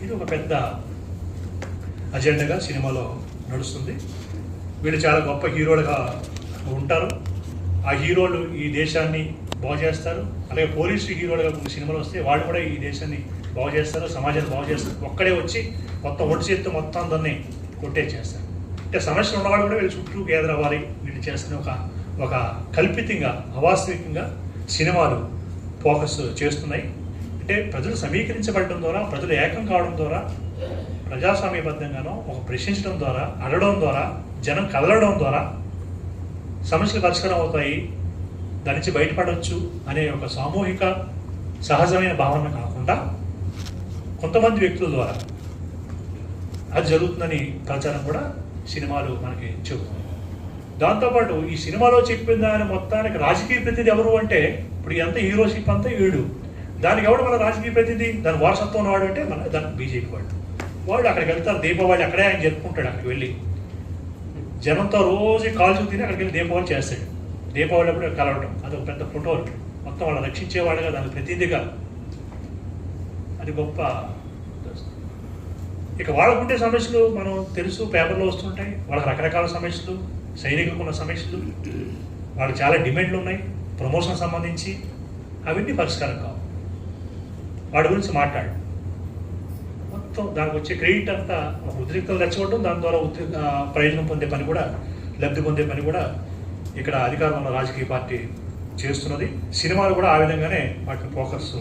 ఇది ఒక పెద్ద అజెండాగా సినిమాలో నడుస్తుంది. వీళ్ళు చాలా గొప్ప హీరోలుగా ఉంటారు. ఆ హీరోలు ఈ దేశాన్ని బాగు చేస్తారు. అలాగే పోలీసు హీరోలుగా కొన్ని సినిమాలు వస్తే వాళ్ళు కూడా ఈ దేశాన్ని బాగు చేస్తారు, సమాజాన్ని బాగు చేస్తారు. ఒక్కడే వచ్చి మొత్తం ఒంటి చేత్తు మొత్తం అందరినీ కొట్టేసేస్తారు. అంటే సమస్యలు ఉన్నవాళ్ళు కూడా వీళ్ళు చుట్టూ గ్యాదర్ అవ్వాలి, వీళ్ళు చేస్తున్న ఒక కల్పితంగా అవాస్తవికంగా సినిమాలు ఫోకస్ చేస్తున్నాయి. అంటే ప్రజలు సమీకరించబడడం ద్వారా, ప్రజలు ఏకం కావడం ద్వారా, ప్రజాస్వామ్యబద్ధంగానో ఒక ప్రశ్నించడం ద్వారా, అడగడం ద్వారా, జనం కదలడం ద్వారా సమస్యలు పరిష్కారం అవుతాయి, దాని నుంచి బయటపడవచ్చు అనే ఒక సామూహిక సహజమైన భావన కాకుండా కొంతమంది వ్యక్తుల ద్వారా అది జరుగుతుందని ప్రచారం కూడా సినిమాలు మనకి చెబుతుంది. దాంతోపాటు ఈ సినిమాలో చెప్పిన దాని మొత్తానికి రాజకీయ ప్రతినిధి ఎవరు అంటే, ఇప్పుడు ఎంత హీరోషిప్ అంతా వీడు, దానికి ఎవడు మన రాజకీయ ప్రతినిధి, దాని వారసత్వం ఉన్నవాడు అంటే మన దానికి బీజేపీ వాళ్ళు అక్కడికి వెళ్తారు. దీపావళి అక్కడే ఆయన జరుపుకుంటాడు. అక్కడికి వెళ్ళి జనంతో రోజు కాల్చు తిని అక్కడికి వెళ్ళి దీపావళి చేస్తాడు. దీపావళి అప్పుడు కలవడం అది ఒక పెద్ద ఫోటోలు మొత్తం వాళ్ళు రక్షించేవాడుగా, దానికి ప్రతినిధిగా, అది గొప్ప. ఇక వాళ్ళకుండే సమస్యలు మనం తెలుసు, పేపర్లో వస్తుంటాయి. వాళ్ళకి రకరకాల సమస్యలు, సైనికులకు ఉన్న సమస్యలు, వాళ్ళకి చాలా డిమాండ్లు ఉన్నాయి ప్రమోషన్ సంబంధించి, అవన్నీ పరిష్కారం కావు. వాడి గురించి మాట్లాడు, మొత్తం దానికి వచ్చే క్రెడిట్ అంతా ఉద్రిక్తలు తెచ్చవడం, దాని ద్వారా ప్రయోజనం పొందే పని కూడా, లబ్ధి పొందే పని కూడా ఇక్కడ అధికారంలో ఉన్న రాజకీయ పార్టీ చేస్తున్నది. సినిమాలు కూడా ఆ విధంగానే వాటిని ఫోకస్